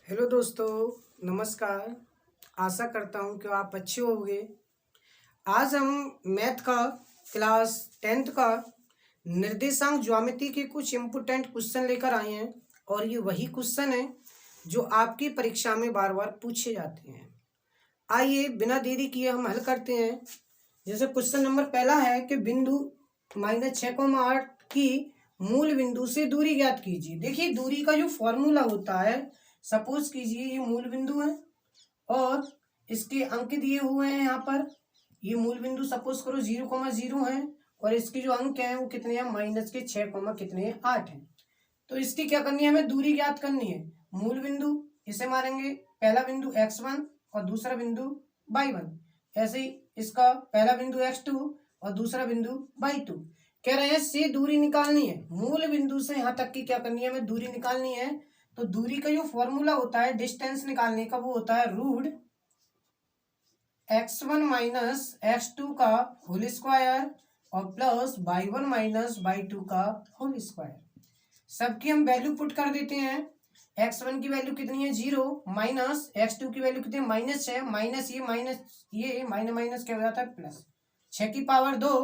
Hello दोस्तों, नमस्कार। आशा करता हूँ कि आप अच्छे होंगे। आज हम मैथ का क्लास 10th का निर्देशांक ज्यामिति के कुछ इम्पोर्टेंट क्वेश्चन लेकर आए हैं और ये वही क्वेश्चन है जो आपकी परीक्षा में बार बार पूछे जाते हैं। आइए बिना देरी किए हम हल करते हैं। जैसे क्वेश्चन नंबर पहला है कि बिंदु -6,8 की मूल बिंदु से दूरी ज्ञात कीजिए। देखिए दूरी का जो फॉर्मूला होता है, सपोज कीजिए ये मूल बिंदु है और इसके अंक दिए हुए हैं। यहाँ पर ये मूल बिंदु सपोज करो 0,0 है और इसके जो अंक हैं वो कितने हैं, -6, है। तो इसकी क्या करनी है, हमें दूरी ज्ञात करनी है। मूल बिंदु इसे मारेंगे, पहला बिंदु x1 और दूसरा बिंदु y1। ऐसे ही इसका पहला बिंदु x2 और दूसरा बिंदु y2। कह रहे हैं से दूरी निकालनी है। मूल बिंदु से यहाँ तक की क्या करनी है, हमें दूरी निकालनी है। तो दूरी का जो फॉर्मूला होता है डिस्टेंस निकालने का, वो होता है रूट x1 माइनस x2 का होल स्क्वायर और प्लस y1 माइनस y2 का होल स्क्वायर। सबकी हम वैल्यू पुट कर देते हैं। x1 की वैल्यू कितनी है 0, माइनस x2 की वैल्यू कितनी है -6, माइनस ये माइनस माइनस क्या हो जाता है प्लस 6 की पावर 2,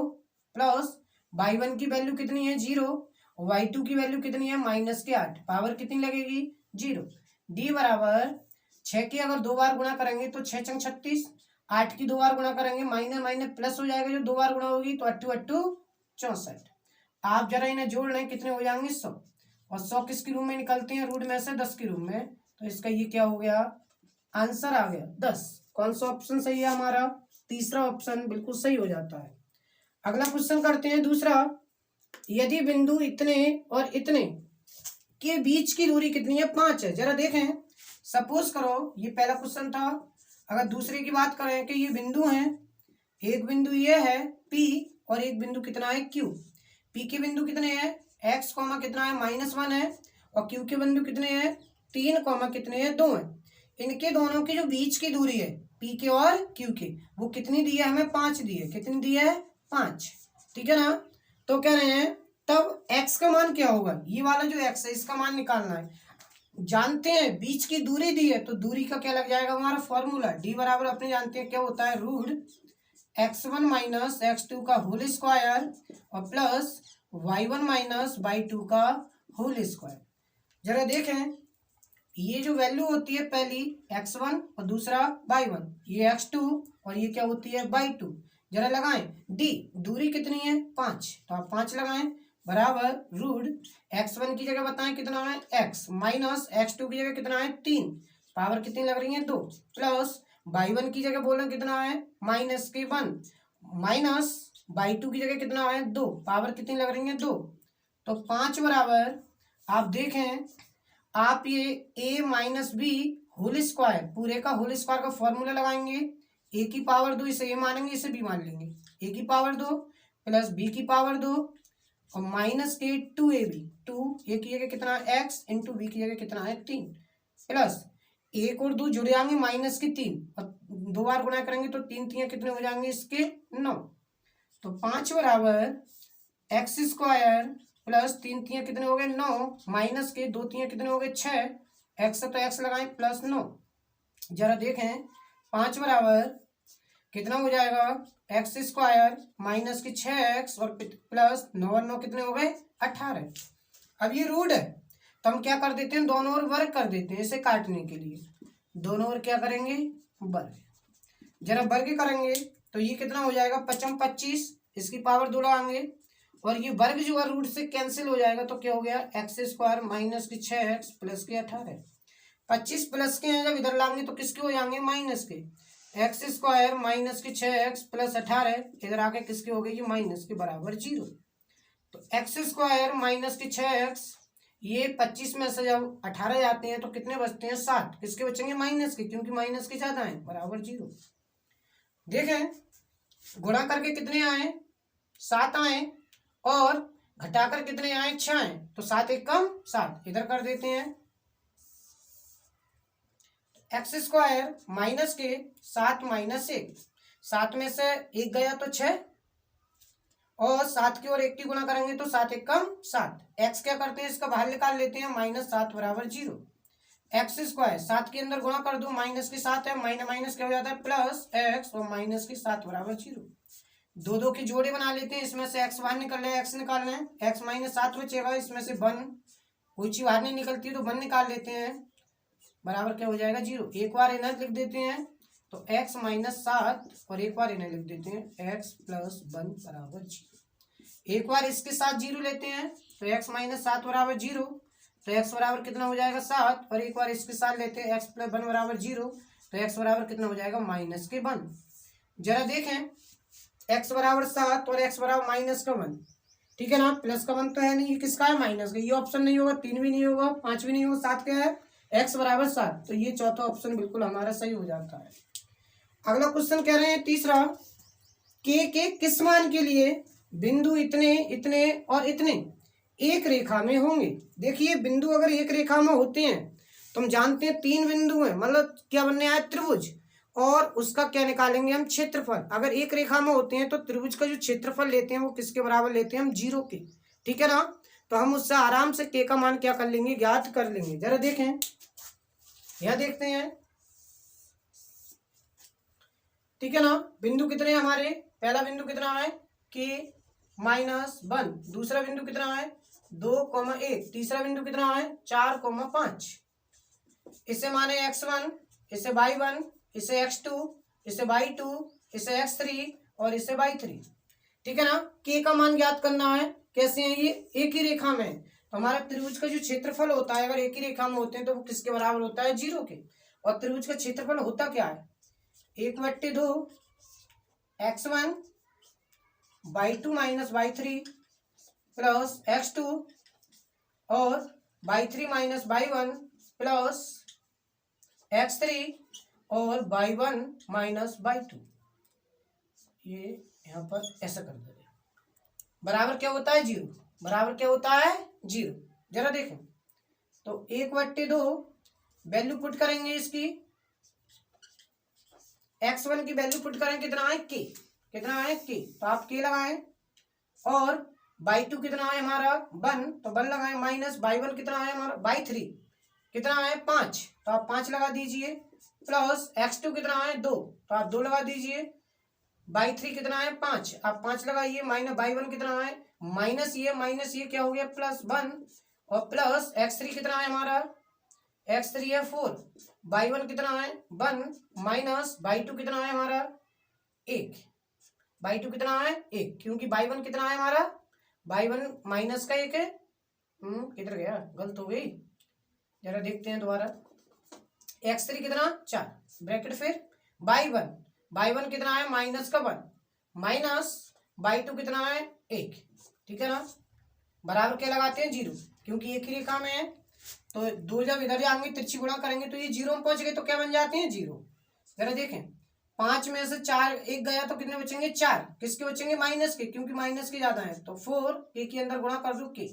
प्लस y1 की वैल्यू कितनी है 0, y2 की वैल्यू कितनी है -8, पावर कितनी लगेगी 0। d बराबर 6 की अगर 2 बार गुणा करेंगे तो 6 चंग 36, 8 की 2 बार गुणा करेंगे माइनस माइनस प्लस हो जाएगा, जो 2 बार गुणा होगी तो 8 8 64। आप जरा इन्हें जोड़ लें, कितने हो जाएंगे 100, और 100 किसके रूप में निकलते हैं, रूट में से 10 के रूप में। तो इसका ये क्या हो गया, आंसर आ गया 10। कौन सा ऑप्शन सही है हमारा, तीसरा ऑप्शन बिल्कुल सही हो जाता है। अगला क्वेश्चन करते हैं दूसरा। यदि बिंदु इतने और इतने के बीच की दूरी कितनी है, 5 है। जरा देखें, सपोज करो ये पहला क्वेश्चन था। अगर दूसरे की बात करें कि ये बिंदु हैं, एक बिंदु ये है P और एक बिंदु कितना है Q। P के बिंदु कितने हैं x कॉमा कितना है -1 है, और Q के बिंदु कितने हैं 3 कॉमा कितने हैं 2 है। इनके दोनों की जो बीच की दूरी है P के और Q के, वो कितनी दी है, हमें 5 दी है। कितनी दी है 5, ठीक है ना। तो कह रहे हैं तब x का मान क्या होगा, ये वाला जो x है इसका मान निकालना है। जानते हैं बीच की दूरी दी है तो दूरी का क्या लग जाएगा हमारा फॉर्मूला, d बराबर अपने जानते हैं क्या होता है, रूट x1 माइनस x2 का होल स्क्वायर और प्लस y1 माइनस y2 का होल स्क्वायर। जरा देखें, ये जो वैल्यू होती है पहली x1 और दूसरा y1, ये x2 और ये क्या होती है y2। जरा लगाएं, d दूरी कितनी है 5, तो आप 5 लगाएं, बराबर रूट x1 की जगह बताएं कितना है x, माइनस x2 की जगह कितना है 3, पावर कितनी लग रही है 2, प्लस y1 की जगह बोलें कितना है -1, माइनस y2 की जगह कितना है 2, पावर कितनी लग रही है 2। तो 5 बराबर, आप देखें आप ये a minus B whole square, पूरे का होल स्क्वायर का फॉर्मूला लगाएंगे। a की पावर 2 इसे a मानेंगे, इसे b मान लेंगे। a की पावर 2 प्लस b की पावर 2 और माइनस के 2ab, 2 a की जगह कितना है x इंटू बी की जगह कितना है 3, प्लस 1 और 2 जुड़ जाएंगे माइनस के 3 और 2 बार गुणा करेंगे तो 3 3 कितने हो जाएंगे इसके 9। तो 5 बराबर एक्स स्क्वायर प्लस 3 3 कितने हो गए 9, माइनस के 2 3 कितने हो गए 6, एक्स तो एक्स लगाएं प्लस 9। जरा देखें 5 बराबर कितना हो जाएगा, एक्स स्क्वायर माइनस की 6x और प्लस 9 और 9 कितने हो गए 18। अब ये रूट है तो हम क्या कर देते हैं, दोनों ओर वर्ग कर देते हैं इसे काटने के लिए। दोनों ओर क्या करेंगे वर्ग, जरा वर्ग करेंगे तो ये कितना हो जाएगा 5 25, इसकी पावर 2 लगाएंगे और ये वर्ग जो है रूट से कैंसिल हो जाएगा। तो क्या हो गया एक्स स्क्वायर माइनस की 6x प्लस के 18। 25 प्लस के हैं जब इधर लाएंगे तो किसके हो जाएंगे माइनस के, एक्स स्क्वायर माइनस की 6x प्लस 18, इधर आके किसके हो गई माइनस के बराबर 0। तो एक्स स्क्वायर माइनस की 6x, ये 25 में से जब 18 जाते हैं तो कितने बचते हैं 7, किसके बचेंगे माइनस के, क्योंकि माइनस के ज्यादा है, बराबर 0। देखें गुणा करके कितने आए 7 आए और घटाकर कितने आए 6 आए, तो 7 एक कम 7, इधर कर देते हैं एक्स स्क्वायर माइनस के 7 माइनस 1, 7 में से 1 गया तो 6 और 7 की ओर 1 की गुणा करेंगे तो 7 एक कम 7, एक्स क्या करते हैं इसका बाहर निकाल लेते हैं -7 बराबर 0। एक्स स्क्वायर, 7 के अंदर गुणा कर दो, माइनस के 7 है, माइनस माइनस क्या हो जाता है प्लस एक्स, और माइनस के 7 बराबर 0। दो दो के जोड़े बना लेते हैं, इसमें से एक्स बाहर निकल रहा है, एक्स निकालना है, एक्स माइनस 7 बचेगा, इसमें से 1 कोई चीज बाहर नहीं निकलती तो 1 निकाल लेते हैं, बराबर क्या हो जाएगा 0। एक बार इन्हें लिख देते हैं तो एक्स माइनस 7, और एक बार इन्हें लिख देते हैं एक्स प्लस 1 बराबर 0। एक बार इसके साथ 0 लेते हैं तो एक्स माइनस 7 बराबर 0, तो एक्स बराबर कितना हो जाएगा 7, और एक बार इसके साथ लेते हैं एक्स प्लस 1 बराबर 0, तो एक्स बराबर कितना हो जाएगा माइनस के 1। जरा देखें, एक्स बराबर 7 और एक्स बराबर माइनस का 1, ठीक है ना, प्लस का 1 तो है नहीं, ये किसका है माइनस का, ये ऑप्शन नहीं होगा, 3 भी नहीं होगा, 5 भी नहीं होगा, 7 क्या है एक्स बराबर 7, तो ये चौथा ऑप्शन बिल्कुल हमारा सही हो जाता है। अगला क्वेश्चन कह रहे हैं तीसरा, के किस मान के लिए बिंदु इतने इतने और इतने एक रेखा में होंगे। देखिए बिंदु अगर एक रेखा में होते हैं तो हम जानते हैं 3 बिंदु हैं, मतलब क्या बनने आया त्रिभुज, और उसका क्या निकालेंगे हम क्षेत्रफल। अगर एक रेखा में होते हैं तो त्रिभुज का जो क्षेत्रफल लेते हैं वो किसके बराबर लेते हैं हम 0 के, ठीक है ना, तो हम उससे आराम से के का मान क्या कर लेंगे ज्ञात कर लेंगे। जरा देखें, यह देखते हैं, ठीक है ना, बिंदु कितने हमारे, पहला बिंदु कितना है के माइनस 1, दूसरा बिंदु कितना है 2,1, तीसरा बिंदु कितना है 4,5, इसे माने x1, इसे y1, इसे x2, इसे y2, इसे x3 और इसे y3, ठीक है ना। के का मान ज्ञात करना है, कैसे है ये एक ही रेखा में, तो हमारा त्रिभुज का जो क्षेत्रफल होता है अगर एक ही रेखा में होते हैं तो वो किसके बराबर होता है 0 के, और त्रिभुज का क्षेत्रफल होता क्या है 1/2 x1 y2 minus y3 plus x2 और y3 minus y1 plus x3 और y1 माइनस y2, ये यहाँ पर ऐसा कर दे, बराबर क्या होता है 0, बराबर क्या होता है 0। जरा देखें तो 1/2 वैल्यू पुट करेंगे इसकी, x1 की वैल्यू पुट करें कितना है k, कितना है k, तो आप k लगाएं, और y2 कितना है हमारा 1, तो 1 लगाएं, माइनस y1 कितना है हमारा y3 कितना है 5, तो आप 5 लगा दीजिए, प्लस x2 कितना है 2, तो आप 2 लगा दीजिए, y3 कितना है 5, आप 5 लगाइए, माइनस y1 कितना है माइनस ये क्या हो गया प्लस 1, और प्लस x3 कितना है हमारा x3 है 4, y1 कितना है 1, माइनस y2 कितना है हमारा 1, y2 कितना है 1, क्योंकि y1 कितना है हमारा y1 माइनस का 1 है, किधर गया गलत हो गई, जरा देखते हैं दोबारा, x3 कितना 4 ब्रैकेट, फिर y1 कितना है माइनस का 1, माइनस y2 कितना है 1, ठीक है ना, बराबर क्या लगाते हैं 0, क्योंकि एक ही रेखा में है, तो 2 जब इधर जाएंगे तिरछी गुणा करेंगे तो ये 0 में पहुंच गए तो क्या बन जाते हैं 0। जरा देखें 5 में से 4 एक गया तो कितने बचेंगे 4, किसके बचेंगे माइनस के, क्योंकि माइनस के ज्यादा है, तो 4 के के अंदर गुणा कर दो के,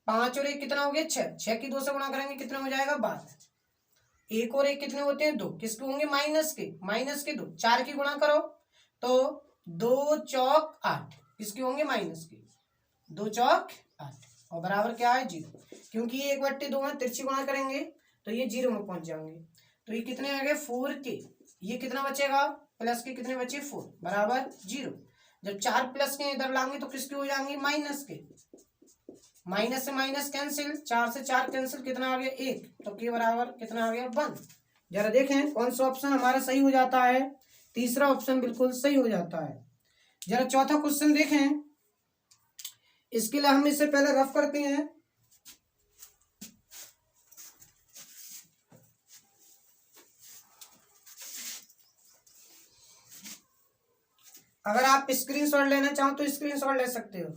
5 और 1 कितना हो गया 6, 6 की 2 से गुणा करेंगे कितना हो जाएगा 12, 1 और 1 कितने होते हैं 2, किसके होंगे माइनस के 2, 4 की गुणा करो तो 2 चौक 8, किसके होंगे माइनस के, 2 चौक 8, और बराबर क्या है 0, क्योंकि ये 1/2 में तिरछी गुणा करेंगे तो ये 0 में पहुंच जाएंगे, तो ये कितने आ गए 4 के, ये कितना बचेगा प्लस के कितने बचे 4 बराबर 0। जब 4 प्लस के इधर लाएंगे तो किसके हो जाएंगे माइनस के, माइनस से माइनस कैंसिल, 4 से 4 कैंसिल, कितना आ गया 1, तो के बराबर कितना आ गया 1। जरा देखें कौन सा ऑप्शन हमारा सही हो जाता है, तीसरा ऑप्शन बिल्कुल सही हो जाता है। जरा चौथा क्वेश्चन देखें, इसके लिए हम इससे पहले रफ करते हैं, अगर आप स्क्रीनशॉट लेना चाहो तो स्क्रीनशॉट ले सकते हो।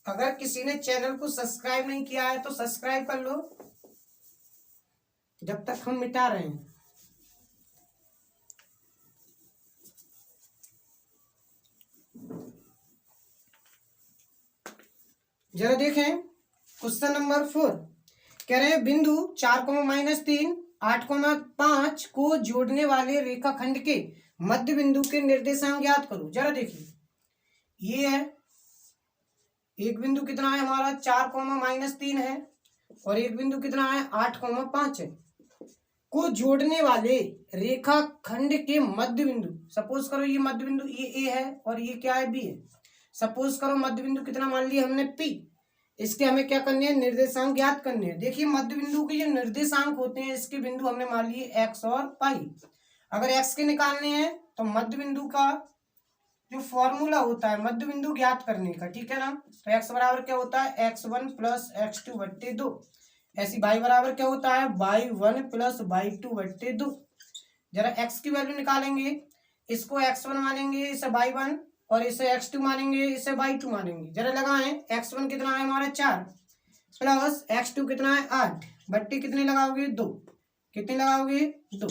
अगर किसी ने चैनल को सब्सक्राइब नहीं किया है तो सब्सक्राइब कर लो जब तक हम मिटा रहे हैं। जरा देखें क्वेश्चन नंबर 4, कह रहे हैं बिंदु 4,-3 8,5 को जोड़ने वाले रेखाखंड के मध्य बिंदु के निर्देशांक ज्ञात करो। जरा देखिए, ये है एक बिंदु कितना है हमारा 4,-3 है और एक बिंदु कितना है 8,5 है। को जोड़ने वाले रेखाखंड के मध्य बिंदु, सपोज करो ये मध्य बिंदु ये ए है और ये क्या है बी है। सपोज करो मध्य बिंदु कितना मान लिया हमने पी। इसके हमें क्या करने हैं, निर्देशांक ज्ञात करने हैं। देखिए मध्य बिंदु के जो निर्देशांक होते हैं इसके बिंदु हमने मान लिए एक्स और पाई। अगर एक्स के निकालने हैं तो मध्य बिंदु का जो फॉर्मूला होता है मध्य बिंदु ज्ञात करने का, ठीक है ना, तो एक्स बराबर क्या होता है x1 प्लस x2/2। ऐसी y बराबर क्या होता है y1 प्लस y2/2। जरा x की वैल्यू निकालेंगे, इसको x1 मानेंगे इसे y1 और इसे x2 मानेंगे इसे y2 मानेंगे। जरा लगाएं, x1 कितना है हमारा 4 प्लस x2 कितना है 8 बट्टे कितने लगाओगे 2, कितने लगाओगे 2।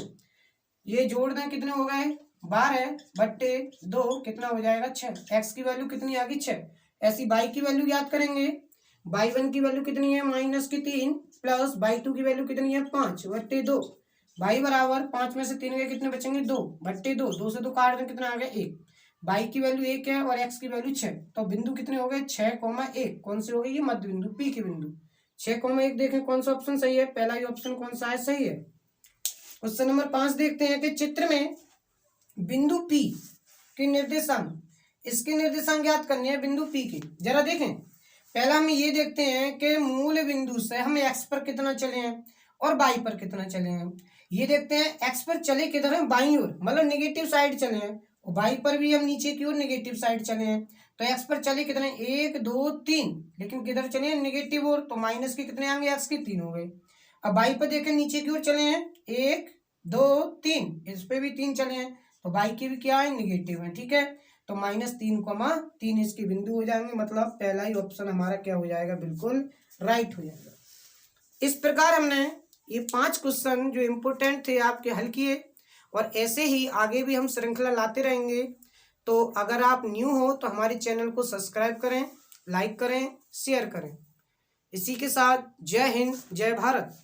ये जोड़ दें कितने हो गए 12/2 कितना हो जाएगा 6। x की वैल्यू कितनी आ गई 6। ऐसी y की वैल्यू याद करेंगे, y1 की वैल्यू कितनी है -3 प्लस y2 की वैल्यू कितनी है 5/2। y बराबर 5 में से 3 गए कितने बचेंगे 2/2। 2 से 2 काट दें कितना आ गया 1। y की वैल्यू 1 है और x की वैल्यू 6। तो बिंदु कितने हो गए 6,1। कौन से हो गए, ये मध्य बिंदु पी के बिंदु 6,1। देखें कौन सा ऑप्शन सही है, पहला ही ऑप्शन कौन सा है सही है। क्वेश्चन नंबर 5 देखते हैं कि चित्र में बिंदु P के निर्देशांक, इसके निर्देशांक ज्ञात करने हैं बिंदु P के। जरा देखें, पहला हम ये देखते हैं कि मूल बिंदु से हम x पर कितना चले हैं और y पर कितना चले हैं। ये देखते हैं x पर चले किधर हैं, बाईं ओर, मतलब नेगेटिव साइड चले हैं, और y पर भी हम नीचे की ओर नेगेटिव साइड चले हैं। तो x पर चले कितने 1 2 3, लेकिन किधर चले हैं नेगेटिव ओर, तो माइनस के कितने आएंगे x के 3 हो गए। अब y पर देखें नीचे की ओर चले हैं 1 2 3, इस पे भी 3 चले हैं, तो y के भी क्या है नेगेटिव है, ठीक है। तो -3,3 इसके बिंदु हो जाएंगे, मतलब पहला ही ऑप्शन हमारा क्या हो जाएगा, बिल्कुल राइट हो जाएगा। इस प्रकार हमने ये 5 क्वेश्चन जो इम्पोर्टेंट थे आपके हल किए, और ऐसे ही आगे भी हम श्रृंखला लाते रहेंगे। तो अगर आप न्यू हो तो हमारे चैनल को सब्सक्राइब करें, लाइक करें, शेयर करें। इसी के साथ जय हिंद, जय भारत।